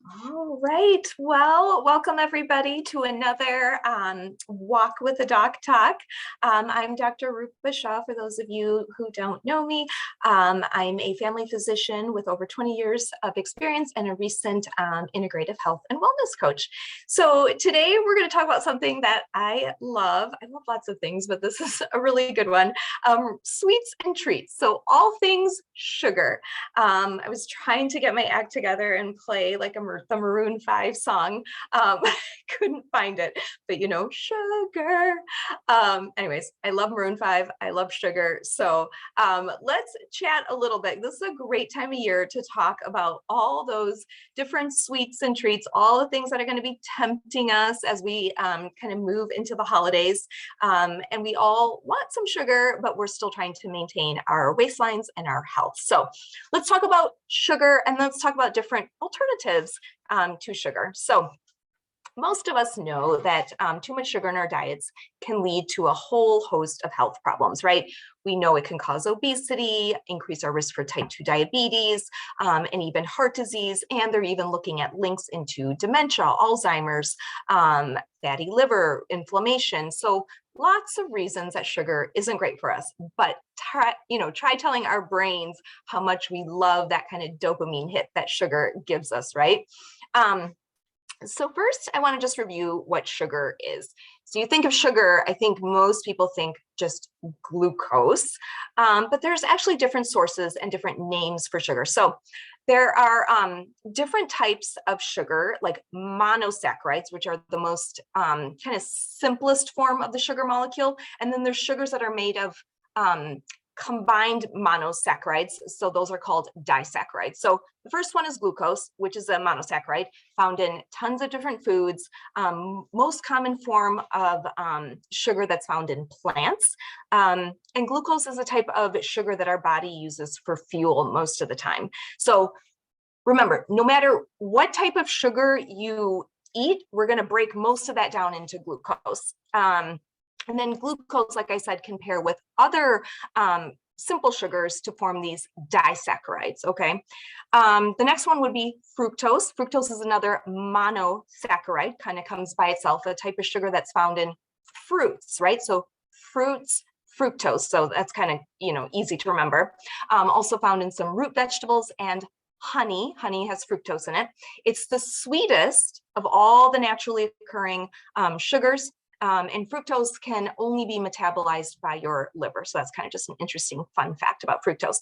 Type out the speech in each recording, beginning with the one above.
All right. Well, welcome everybody to another Walk with a Doc Talk. I'm Dr. Rupa Shah, for those of you who don't know me. I'm a family physician with over 20 years of experience and a recent integrative health and wellness coach. So today we're going to talk about something that I love. I love lots of things, but this is a really good one. Sweets and treats. So all things sugar. I was trying to get my act together and play like the Maroon 5 song. Couldn't find it, but sugar. Anyways, I love Maroon 5. I love sugar. So let's chat a little bit. This is a great time of year to talk about all those different sweets and treats, all the things that are going to be tempting us as we kind of move into the holidays. And we all want some sugar, but we're still trying to maintain our waistlines and our health. So let's talk about sugar, and let's talk about different alternatives to sugar. So most of us know that too much sugar in our diets can lead to a whole host of health problems, right? We know it can cause obesity, increase our risk for type 2 diabetes, and even heart disease. And they're even looking at links into dementia, Alzheimer's, fatty liver, inflammation. So lots of reasons that sugar isn't great for us, but try telling our brains how much we love that kind of dopamine hit that sugar gives us, right? So first, I want to just review what sugar is. So you think of sugar, I think most people think just glucose, but there's actually different sources and different names for sugar. So there are different types of sugar, like monosaccharides, which are the most kind of simplest form of the sugar molecule. And then there's sugars that are made of combined monosaccharides. So those are called disaccharides. So the first one is glucose, which is a monosaccharide found in tons of different foods. Most common form of sugar that's found in plants. And glucose is a type of sugar that our body uses for fuel most of the time. So remember, no matter what type of sugar you eat, we're going to break most of that down into glucose. And then glucose, like I said, can pair with other simple sugars to form these disaccharides, okay? The next one would be fructose. Fructose is another monosaccharide, kind of comes by itself, a type of sugar that's found in fruits, right? So fruits, fructose, so that's kind of, easy to remember. Also found in some root vegetables and honey. Honey has fructose in it. It's the sweetest of all the naturally occurring sugars. And fructose can only be metabolized by your liver. So that's kind of just an interesting fun fact about fructose.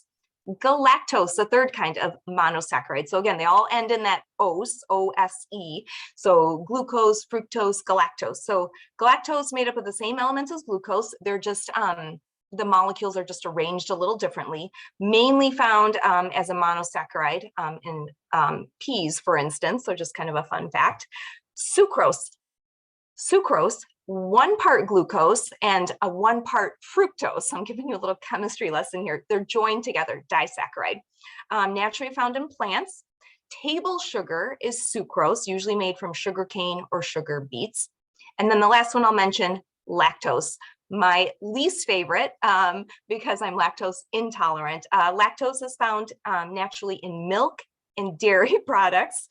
Galactose, the third kind of monosaccharide. So again, they all end in that ose, O-S-E. So glucose, fructose, galactose. So galactose made up of the same elements as glucose. They're just, the molecules are just arranged a little differently, mainly found as a monosaccharide in peas, for instance. So just kind of a fun fact. Sucrose, 1 part glucose and a 1 part fructose. So I'm giving you a little chemistry lesson here. They're joined together, disaccharide. Naturally found in plants. Table sugar is sucrose, usually made from sugar cane or sugar beets. And then the last one I'll mention, lactose. My least favorite, because I'm lactose intolerant. Lactose is found naturally in milk and dairy products,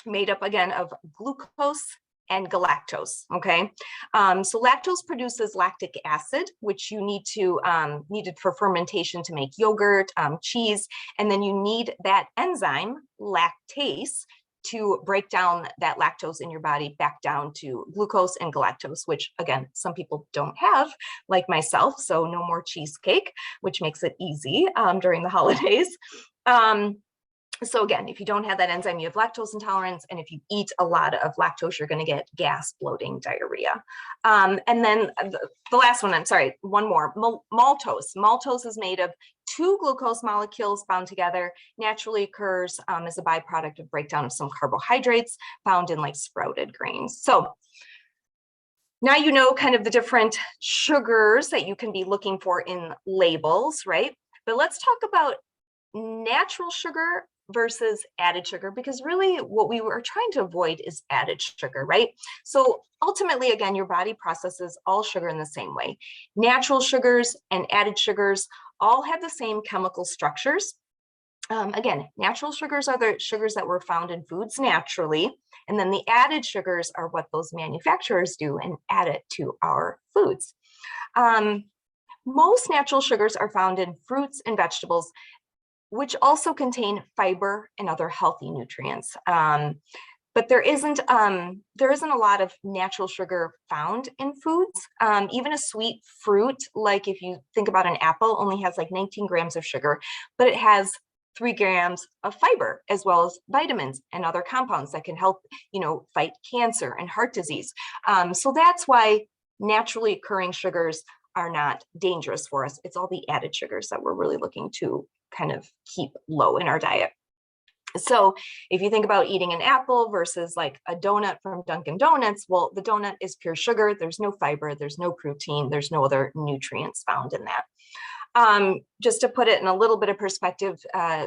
made up again of glucose and galactose, okay? So lactose produces lactic acid, which you need to, needed for fermentation to make yogurt, cheese, and then you need that enzyme, lactase, to break down that lactose in your body back down to glucose and galactose, which again, some people don't have, like myself, so no more cheesecake, which makes it easy during the holidays. So again, if you don't have that enzyme, you have lactose intolerance. And if you eat a lot of lactose, you're going to get gas, bloating, diarrhea. And then the last one, I'm sorry, one more, maltose. Maltose is made of 2 glucose molecules bound together, naturally occurs as a byproduct of breakdown of some carbohydrates found in like sprouted grains. So now you know kind of the different sugars that you can be looking for in labels, right? But let's talk about natural sugar versus added sugar, because really what we were trying to avoid is added sugar, right? So ultimately, again, your body processes all sugar in the same way. Natural sugars and added sugars all have the same chemical structures. Again, natural sugars are the sugars that were found in foods naturally, and then the added sugars are what those manufacturers do and add it to our foods. Most natural sugars are found in fruits and vegetables, which also contain fiber and other healthy nutrients. But there isn't a lot of natural sugar found in foods. Even a sweet fruit, like if you think about an apple, only has like 19 grams of sugar, but it has 3 grams of fiber, as well as vitamins and other compounds that can help, fight cancer and heart disease. So that's why naturally occurring sugars are not dangerous for us. It's all the added sugars that we're really looking to kind of keep low in our diet. So if you think about eating an apple versus like a donut from Dunkin' Donuts, well, the donut is pure sugar. There's no fiber, there's no protein, there's no other nutrients found in that. Just to put it in a little bit of perspective,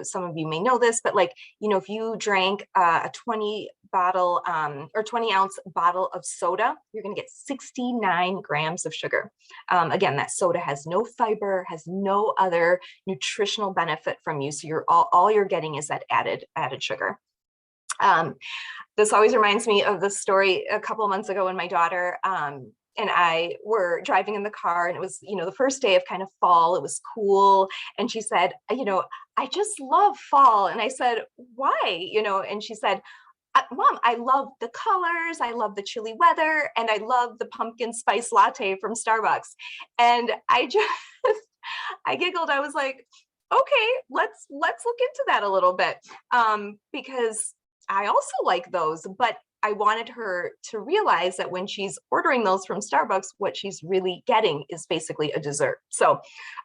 some of you may know this, but like, if you drank a 20 ounce bottle of soda, you're going to get 69 grams of sugar. Again, that soda has no fiber, has no other nutritional benefit from you. So all you're getting is that added sugar. This always reminds me of the story a couple of months ago when my daughter, and I were driving in the car, and it was, the first day of kind of fall. It was cool. And she said, I just love fall. And I said, why? And she said, Mom, I love the colors. I love the chilly weather. And I love the pumpkin spice latte from Starbucks. And I giggled. I was like, okay, let's look into that a little bit. Because I also like those, but I wanted her to realize that when she's ordering those from Starbucks, what she's really getting is basically a dessert. So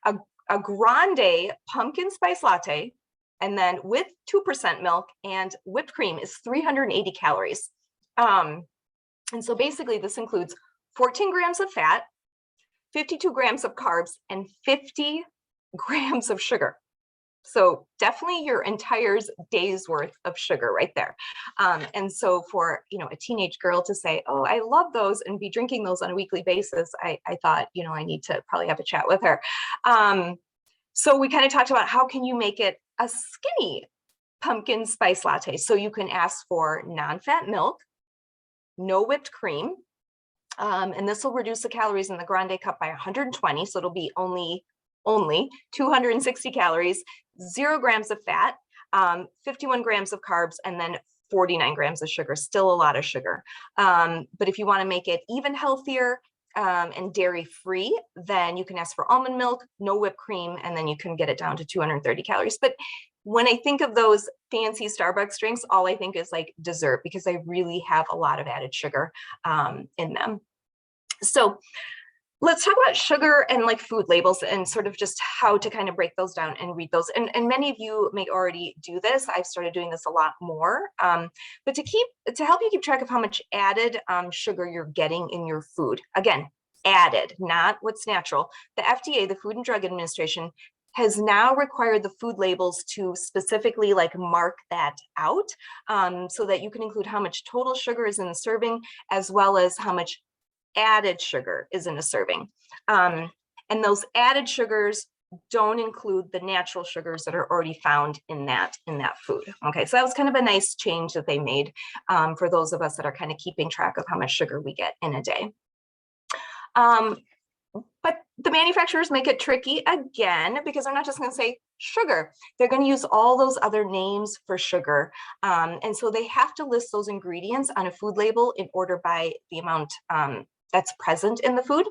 a grande pumpkin spice latte, and then with 2% milk and whipped cream, is 380 calories. And so basically this includes 14 grams of fat, 52 grams of carbs, and 50 grams of sugar. So definitely your entire day's worth of sugar right there. And so for, a teenage girl to say, oh, I love those, and be drinking those on a weekly basis, I thought, I need to probably have a chat with her. So we kind of talked about how can you make it a skinny pumpkin spice latte. So you can ask for non-fat milk, no whipped cream, and this will reduce the calories in the grande cup by 120. So it'll be only 260 calories, 0 grams of fat, 51 grams of carbs, and then 49 grams of sugar. Still a lot of sugar. But if you want to make it even healthier and dairy free, then you can ask for almond milk, no whipped cream, and then you can get it down to 230 calories. But when I think of those fancy Starbucks drinks, all I think is like dessert, because they really have a lot of added sugar in them. So let's talk about sugar and like food labels and sort of just how to kind of break those down and read those. And many of you may already do this. I've started doing this a lot more. But to help you keep track of how much added sugar you're getting in your food, again, added, not what's natural. The FDA, the Food and Drug Administration, has now required the food labels to specifically like mark that out so that you can include how much total sugar is in the serving, as well as how much added sugar is in a serving. And those added sugars don't include the natural sugars that are already found in that food. Okay, so that was kind of a nice change that they made for those of us that are kind of keeping track of how much sugar we get in a day. But the manufacturers make it tricky again, because they're not just going to say sugar. They're going to use all those other names for sugar. And so they have to list those ingredients on a food label in order by the amount that's present in the food.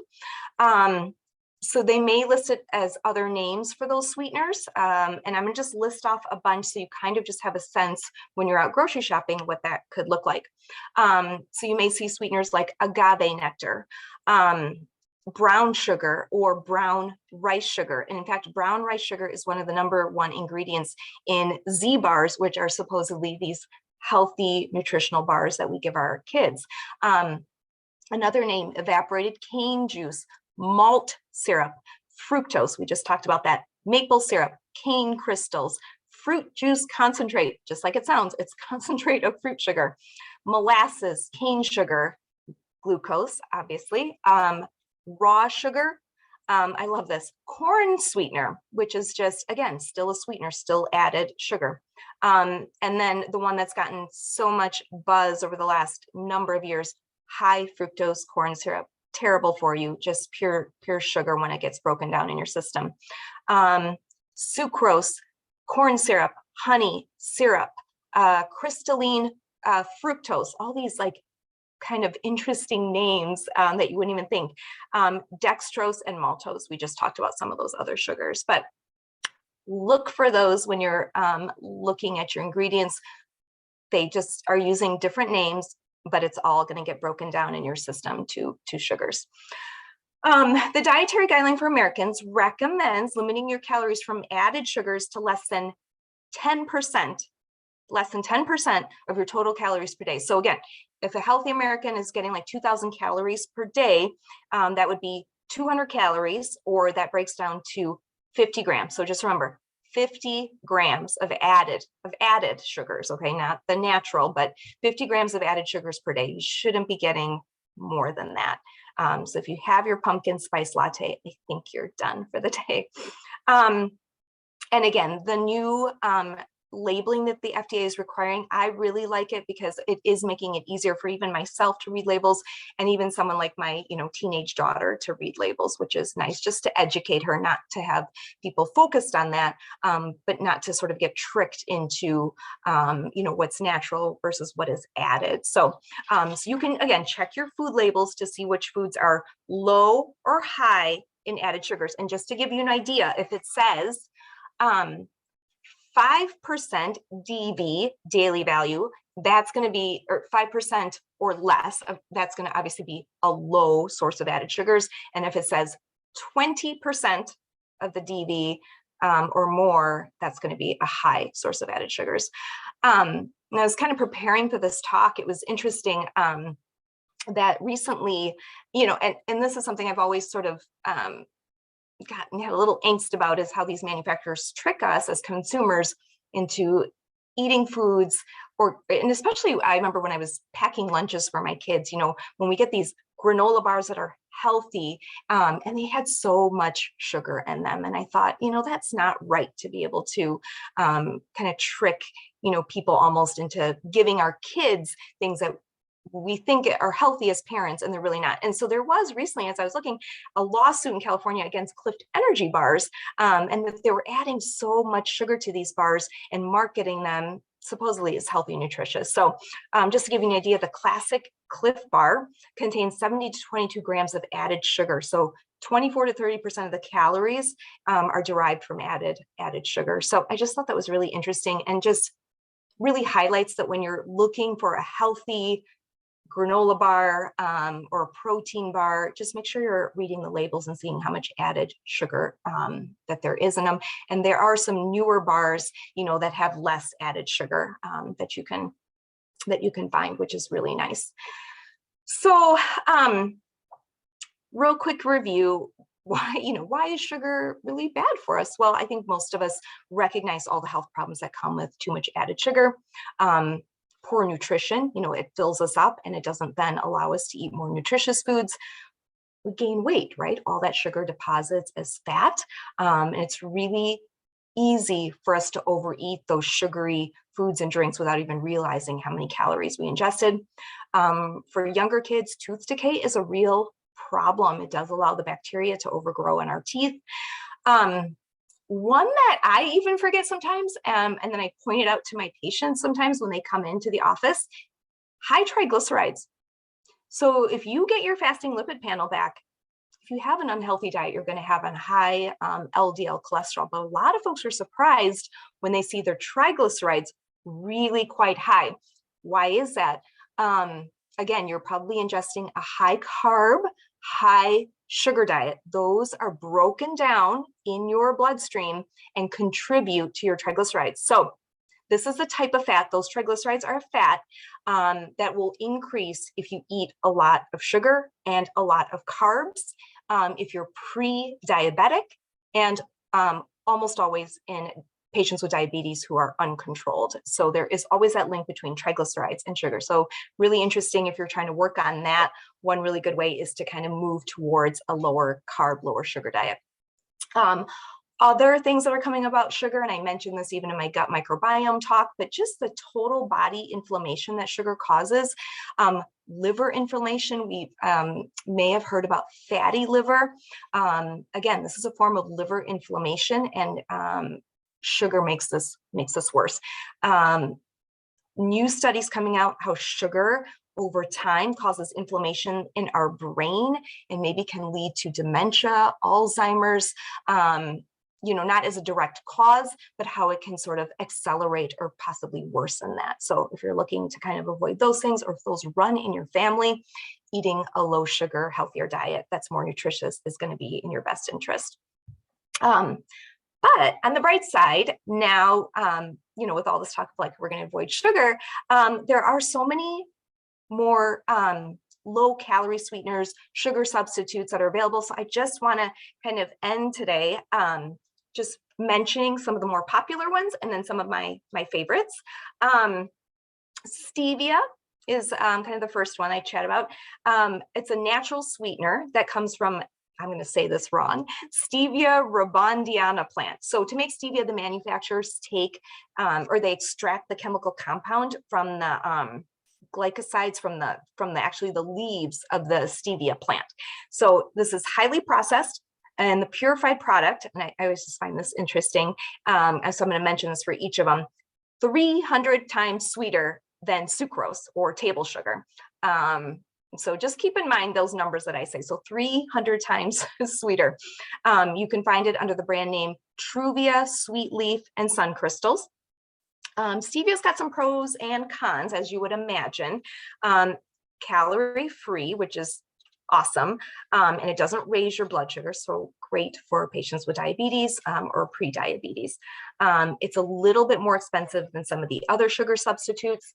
So they may list it as other names for those sweeteners. And I'm gonna just list off a bunch so you kind of just have a sense when you're out grocery shopping what that could look like. So you may see sweeteners like agave nectar, brown sugar, or brown rice sugar. And in fact, brown rice sugar is one of the #1 ingredients in Z bars, which are supposedly these healthy nutritional bars that we give our kids. Another name, evaporated cane juice, malt syrup, fructose, we just talked about that, maple syrup, cane crystals, fruit juice concentrate, just like it sounds, it's concentrate of fruit sugar, molasses, cane sugar, glucose, obviously, raw sugar, I love this corn sweetener, which is just, again, still a sweetener, still added sugar. And then the one that's gotten so much buzz over the last number of years, high fructose corn syrup, terrible for you, just pure sugar when it gets broken down in your system. Sucrose, corn syrup, honey, syrup, crystalline fructose, all these like kind of interesting names that you wouldn't even think. Dextrose and maltose, we just talked about some of those other sugars, but look for those when you're looking at your ingredients. They just are using different names, but it's all going to get broken down in your system to sugars. The Dietary Guideline for Americans recommends limiting your calories from added sugars to less than 10% of your total calories per day. So again, if a healthy American is getting like 2,000 calories per day, that would be 200 calories, or that breaks down to 50 grams. So just remember, 50 grams of added sugars, okay, not the natural, but 50 grams of added sugars per day. You shouldn't be getting more than that. So if you have your pumpkin spice latte, I think you're done for the day. And again, the new labeling that the FDA is requiring, I really like it because it is making it easier for even myself to read labels, and even someone like my, teenage daughter to read labels, which is nice, just to educate her, not to have people focused on that, but not to sort of get tricked into, what's natural versus what is added. So, so you can, again, check your food labels to see which foods are low or high in added sugars. And just to give you an idea, if it says, 5% DV, daily value, that's going to be, or 5% or less, that's going to obviously be a low source of added sugars. And if it says 20% of the DV or more, that's going to be a high source of added sugars. And I was kind of preparing for this talk. It was interesting that recently, and this is something I've always sort of had a little angst about, is how these manufacturers trick us as consumers into eating foods, and especially I remember when I was packing lunches for my kids, when we get these granola bars that are healthy, and they had so much sugar in them. And I thought, that's not right to be able to kind of trick, people almost into giving our kids things that we think are healthy as parents, and they're really not. And so there was recently, as I was looking, a lawsuit in California against Clif Energy bars, and that they were adding so much sugar to these bars and marketing them supposedly as healthy and nutritious. So just to give you an idea, the classic Clif bar contains 70 to 22 grams of added sugar. So 24 to 30% of the calories are derived from added sugar. So I just thought that was really interesting, and just really highlights that when you're looking for a healthy granola bar or a protein bar, just make sure you're reading the labels and seeing how much added sugar that there is in them. And there are some newer bars, that have less added sugar that you can find, which is really nice. So real quick review. Why is sugar really bad for us? Well, I think most of us recognize all the health problems that come with too much added sugar. Poor nutrition, it fills us up and it doesn't then allow us to eat more nutritious foods. We gain weight, right? All that sugar deposits as fat. And it's really easy for us to overeat those sugary foods and drinks without even realizing how many calories we ingested. For younger kids, tooth decay is a real problem. It does allow the bacteria to overgrow in our teeth. One that I even forget sometimes, and then I point it out to my patients sometimes when they come into the office, high triglycerides. So if you get your fasting lipid panel back, if you have an unhealthy diet, you're going to have a high LDL cholesterol. But a lot of folks are surprised when they see their triglycerides really quite high. Why is that? Again, you're probably ingesting a high carb, high sugar diet. Those are broken down in your bloodstream and contribute to your triglycerides. So this is the type of fat, those triglycerides are fat that will increase if you eat a lot of sugar and a lot of carbs, if you're pre-diabetic, and almost always in patients with diabetes who are uncontrolled. So there is always that link between triglycerides and sugar. So really interesting if you're trying to work on that. One really good way is to kind of move towards a lower carb, lower sugar diet. Other things that are coming about sugar, and I mentioned this even in my gut microbiome talk, but just the total body inflammation that sugar causes. Liver inflammation, we may have heard about fatty liver. Again, this is a form of liver inflammation, and sugar makes this worse. New studies coming out how sugar over time causes inflammation in our brain and maybe can lead to dementia, Alzheimer's, not as a direct cause, but how it can sort of accelerate or possibly worsen that. So if you're looking to kind of avoid those things, or if those run in your family, eating a low sugar, healthier diet that's more nutritious is going to be in your best interest. But on the bright side, now, with all this talk of like we're going to avoid sugar, there are so many more low calorie sweeteners, sugar substitutes that are available. So I just want to kind of end today just mentioning some of the more popular ones and then some of my favorites. Stevia is kind of the first one I chat about. It's a natural sweetener that comes from, I'm going to say this wrong, Stevia rebaudiana plant. So to make stevia, the manufacturers take or they extract the chemical compound from the glycosides from actually the leaves of the stevia plant. So this is highly processed, and the purified product, and I always just find this interesting, and so I'm going to mention this for each of them, 300 times sweeter than sucrose or table sugar. So just keep in mind those numbers that I say. So 300 times sweeter. You can find it under the brand name Truvia, Sweet Leaf, and Sun Crystals. Stevia's got some pros and cons, as you would imagine. Calorie free, which is awesome, and it doesn't raise your blood sugar, so great for patients with diabetes or pre-diabetes. It's a little bit more expensive than some of the other sugar substitutes.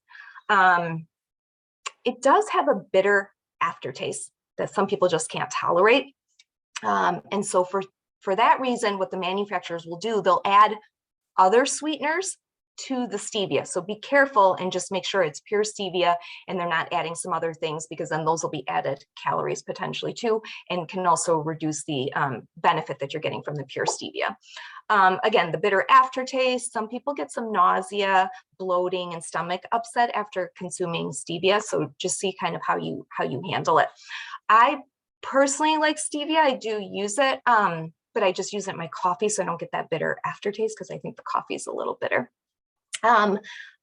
It does have a bitter aftertaste that some people just can't tolerate, and so for that reason, what the manufacturers will do, they'll add other sweeteners to the stevia. So be careful and just make sure it's pure stevia and they're not adding some other things, because then those will be added calories potentially too, and can also reduce the benefit that you're getting from the pure stevia. Again, the bitter aftertaste, some people get some nausea, bloating, and stomach upset after consuming stevia. So just see kind of how you handle it. I personally like stevia. I do use it, but I just use it in my coffee so I don't get that bitter aftertaste, because I think the coffee is a little bitter.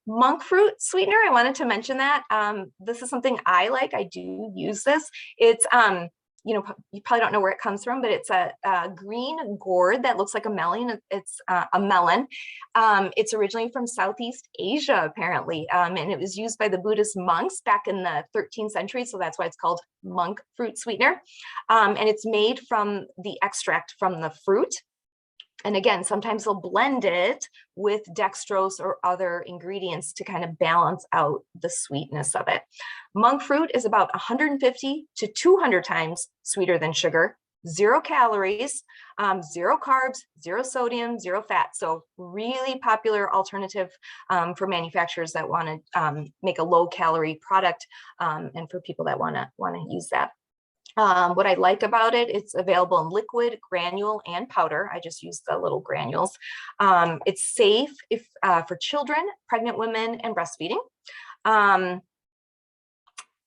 Monk fruit sweetener, I wanted to mention that. This is something I like. I do use this. It's, you probably don't know where it comes from, but it's a green gourd that looks like a melon. It's a melon. It's originally from Southeast Asia, apparently, and it was used by the Buddhist monks back in the 13th century. So that's why it's called monk fruit sweetener. And it's made from the extract from the fruit. And again, sometimes they'll blend it with dextrose or other ingredients to kind of balance out the sweetness of it. Monk fruit is about 150 to 200 times sweeter than sugar, 0 calories, 0 carbs, 0 sodium, 0 fat. So really popular alternative for manufacturers that want to make a low calorie product, and for people that want to use that. What I like about it, it's available in liquid, granule, and powder. I just use the little granules. It's safe for children, pregnant women, and breastfeeding.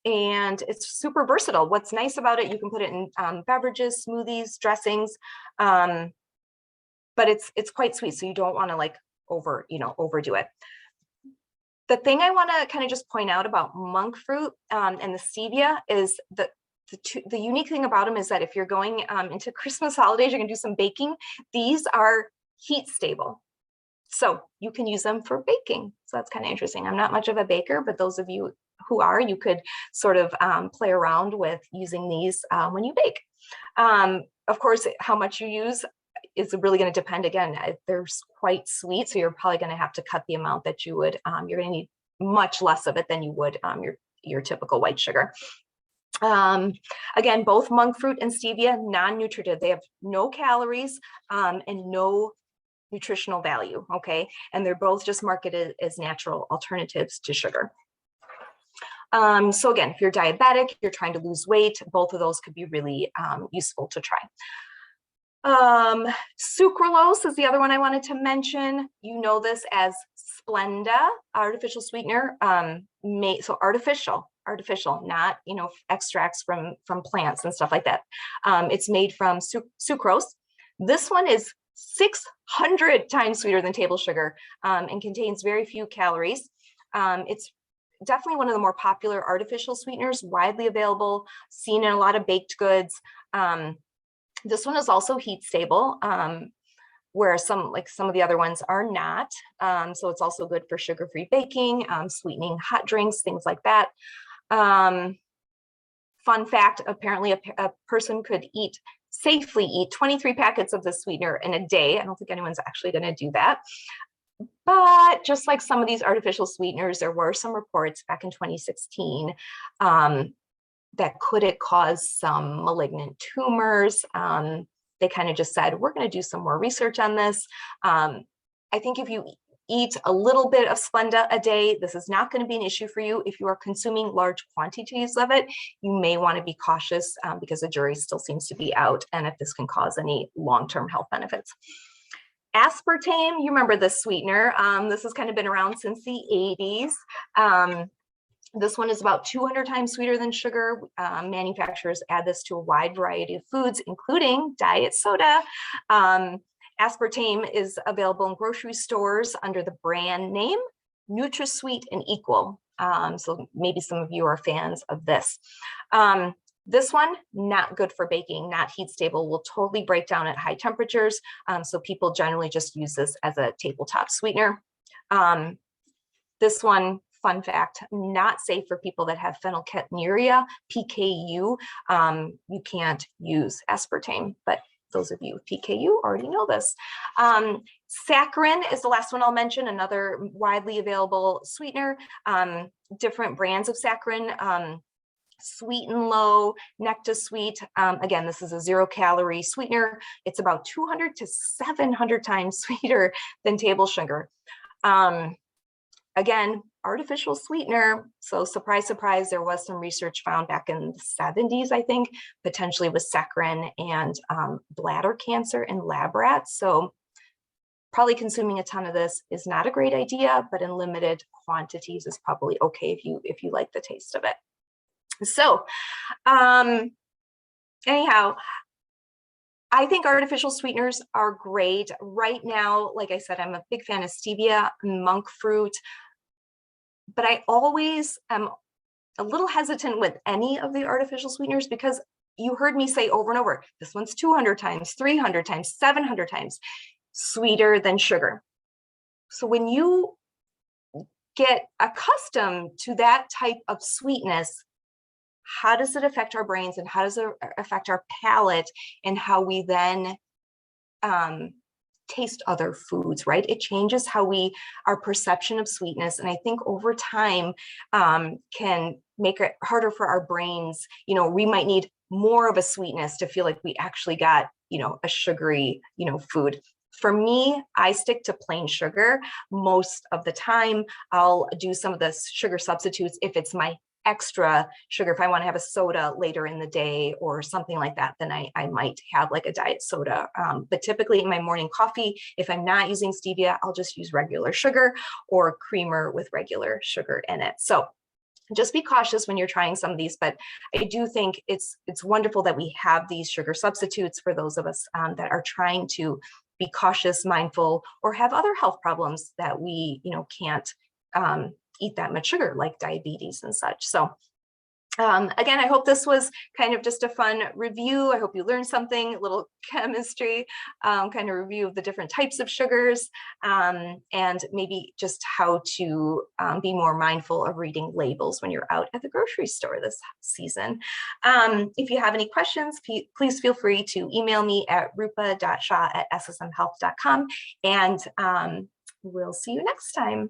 And it's super versatile. What's nice about it, you can put it in beverages, smoothies, dressings, but it's quite sweet, so you don't want to like overdo it. The thing I want to kind of just point out about monk fruit and the stevia is that the unique thing about them is that if you're going into Christmas holidays, you're gonna do some baking, these are heat stable. So you can use them for baking. So that's kind of interesting. I'm not much of a baker, but those of you who are, you could sort of play around with using these when you bake. Of course, how much you use is really going to depend. Again, they're quite sweet, so you're probably going to have to cut the amount that you would. You're going to need much less of it than you would your typical white sugar. Again, both monk fruit and stevia, non-nutritive. They have no calories and no nutritional value, okay? And they're both just marketed as natural alternatives to sugar. So again, if you're diabetic, you're trying to lose weight, both of those could be really useful to try. Sucralose is the other one I wanted to mention. You know this as Splenda, artificial sweetener. So artificial, not, you know, extracts from plants and stuff like that. It's made from sucrose. This one is 600 times sweeter than table sugar and contains very few calories. It's definitely one of the more popular artificial sweeteners, widely available, seen in a lot of baked goods. This one is also heat stable, where some of the other ones are not. So it's also good for sugar-free baking, sweetening hot drinks, things like that. Fun fact, apparently a person could safely eat 23 packets of the sweetener in a day. I don't think anyone's actually going to do that. But just like some of these artificial sweeteners, there were some reports back in 2016 that could it cause some malignant tumors. They kind of just said, we're going to do some more research on this. I think if you eat a little bit of Splenda a day, this is not going to be an issue for you. If you are consuming large quantities of it, you may want to be cautious because the jury still seems to be out, and if this can cause any long-term health benefits. Aspartame, you remember this sweetener. This has kind of been around since the 80s. This one is about 200 times sweeter than sugar. Manufacturers add this to a wide variety of foods, including diet soda. Aspartame is available in grocery stores under the brand name NutraSweet and Equal. So maybe some of you are fans of this. This one, not good for baking, not heat stable, will totally break down at high temperatures. So people generally just use this as a tabletop sweetener. This one, fun fact, not safe for people that have phenylketonuria, PKU. You can't use aspartame, but those of you with PKU already know this. Saccharin is the last one I'll mention, another widely available sweetener. Different brands of saccharin. Sweet and Low, NectaSweet. Again, this is a 0-calorie sweetener. It's about 200 to 700 times sweeter than table sugar. Again, artificial sweetener. So surprise, surprise, there was some research found back in the 70s, I think, potentially with saccharin and bladder cancer in lab rats. So probably consuming a ton of this is not a great idea, but in limited quantities is probably okay if you like the taste of it. So anyhow, I think artificial sweeteners are great. Right now, like I said, I'm a big fan of stevia, monk fruit, but I always am a little hesitant with any of the artificial sweeteners because you heard me say over and over, this one's 200 times, 300 times, 700 times sweeter than sugar. So when you get accustomed to that type of sweetness, how does it affect our brains and how does it affect our palate and how we then taste other foods, right? It changes how our perception of sweetness. And I think over time can make it harder for our brains. You know, we might need more of a sweetness to feel like we actually got, you know, a sugary, you know, food. For me, I stick to plain sugar most of the time. I'll do some of the sugar substitutes if it's my extra sugar. If I want to have a soda later in the day or something like that, then I might have like a diet soda. But typically in my morning coffee, if I'm not using stevia, I'll just use regular sugar or creamer with regular sugar in it. So just be cautious when you're trying some of these, but I do think it's wonderful that we have these sugar substitutes for those of us that are trying to be cautious, mindful, or have other health problems that we, you know, can't eat that much sugar, like diabetes and such. So again, I hope this was kind of just a fun review. I hope you learned something, a little chemistry, kind of review of the different types of sugars, and maybe just how to be more mindful of reading labels when you're out at the grocery store this season. If you have any questions, please feel free to email me at rupa.shah@ssmhealth.com, and we'll see you next time.